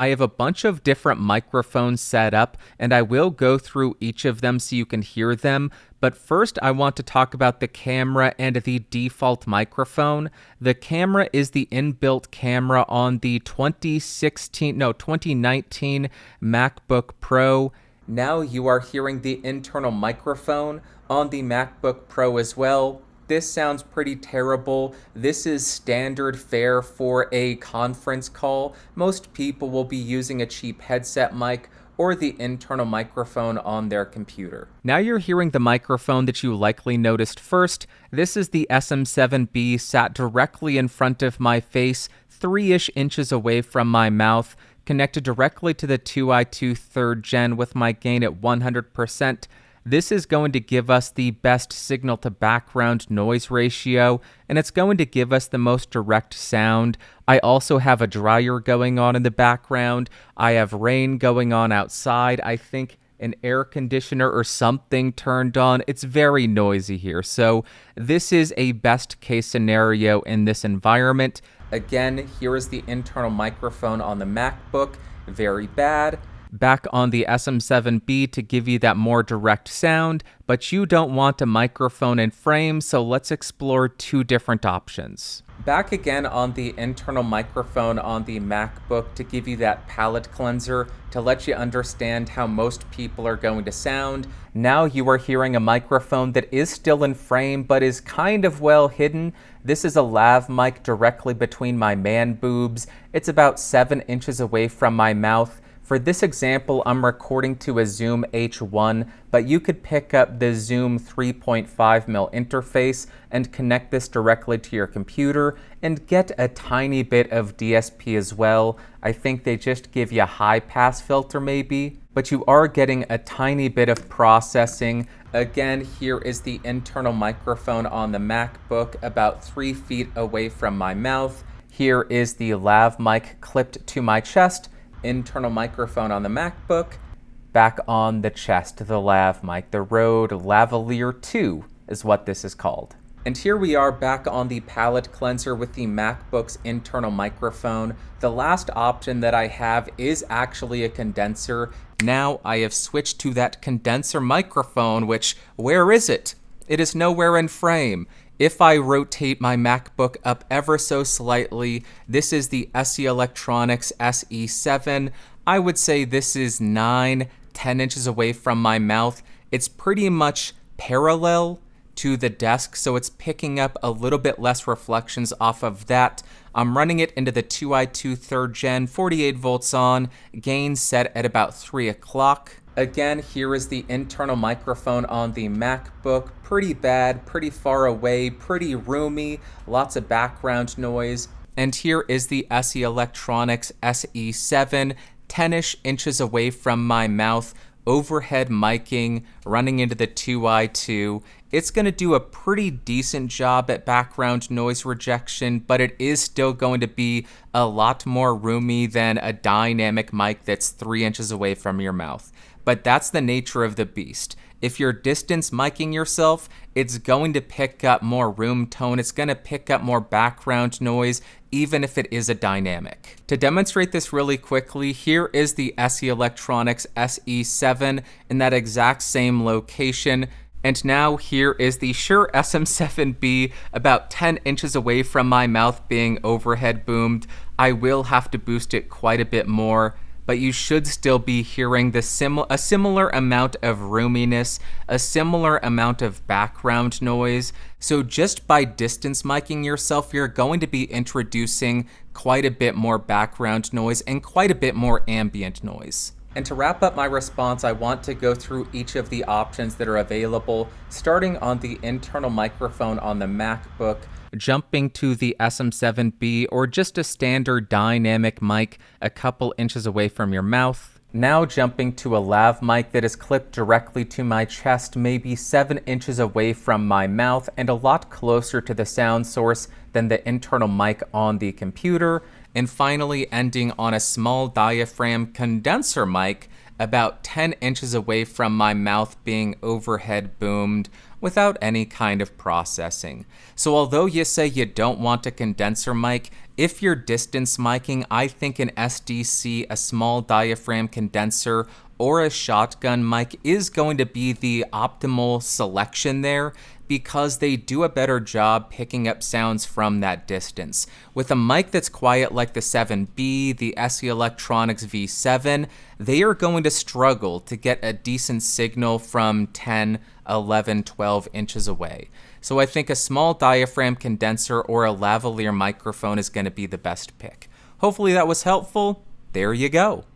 I have a bunch of different microphones set up, and I will go through each of them so you can hear them. But first, I want to talk about the camera and the default microphone. The camera is the inbuilt camera on the 2019 MacBook Pro. Now you are hearing the internal microphone on the MacBook Pro as well. This sounds pretty terrible. This is standard fare for a conference call. Most people will be using a cheap headset mic or the internal microphone on their computer. Now you're hearing the microphone that you likely noticed first. This is the SM7B sat directly in front of my face, 3-ish inches away from my mouth, connected directly to the 2i2 3rd Gen with my gain at 100%. This is going to give us the best signal to background noise ratio, and it's going to give us the most direct sound. I also have a dryer going on in the background. I have rain going on outside. I think an air conditioner or something turned on. It's very noisy here. So this is a best case scenario in this environment. Again, here is the internal microphone on the MacBook. Very bad. Back on the SM7B to give you that more direct sound, but you don't want a microphone in frame, so let's explore two different options. Back again on the internal microphone on the MacBook to give you that palette cleanser to let you understand how most people are going to sound. Now you are hearing a microphone that is still in frame but is kind of well hidden. This is a lav mic directly between my man boobs. It's about 7 inches away from my mouth. For this example, I'm recording to a Zoom H1, but you could pick up the Zoom 3.5mm interface and connect this directly to your computer and get a tiny bit of DSP as well. I think they just give you a high pass filter maybe, but you are getting a tiny bit of processing. Again, here is the internal microphone on the MacBook about 3 feet away from my mouth. Here is the lav mic clipped to my chest. Internal microphone on the MacBook, back on the chest, the lav mic. The Rode Lavalier 2 is what this is called. And here we are back on the palette cleanser with the MacBook's internal microphone. The last option that I have is actually a condenser. Now I have switched to that condenser microphone, which, where is it? It is nowhere in frame. If I rotate my MacBook up ever so slightly, this is the SE Electronics SE7. I would say this is 9-10 inches away from my mouth. It's pretty much parallel to the desk, so it's picking up a little bit less reflections off of that. I'm running it into the 2i2 3rd Gen, 48 volts on, gain set at about 3 o'clock. Again, here is the internal microphone on the MacBook. Pretty bad, pretty far away, pretty roomy, lots of background noise. And here is the SE Electronics SE7, 10-ish inches away from my mouth, overhead miking, running into the 2i2. It's going to do a pretty decent job at background noise rejection, but it is still going to be a lot more roomy than a dynamic mic that's 3 inches away from your mouth. But that's the nature of the beast. If you're distance miking yourself, it's going to pick up more room tone. It's going to pick up more background noise, even if it is a dynamic. To demonstrate this really quickly, here is the SE Electronics SE7 in that exact same location. And now here is the Shure SM7B about 10 inches away from my mouth being overhead boomed. I will have to boost it quite a bit more, but you should still be hearing a similar amount of roominess, a similar amount of background noise. So just by distance miking yourself, you're going to be introducing quite a bit more background noise and quite a bit more ambient noise. And to wrap up my response, I want to go through each of the options that are available, starting on the internal microphone on the MacBook, jumping to the SM7B or just a standard dynamic mic a couple inches away from your mouth. Now jumping to a lav mic that is clipped directly to my chest, maybe 7 inches away from my mouth and a lot closer to the sound source than the internal mic on the computer. And finally ending on a small diaphragm condenser mic about 10 inches away from my mouth being overhead boomed without any kind of processing. So although you say you don't want a condenser mic, if you're distance miking, I think an SDC, a small diaphragm condenser, or a shotgun mic is going to be the optimal selection there, because they do a better job picking up sounds from that distance. With a mic that's quiet like the 7B, the SE Electronics V7, they are going to struggle to get a decent signal from 10, 11, 12 inches away. So I think a small diaphragm condenser or a lavalier microphone is going to be the best pick. Hopefully that was helpful. There you go.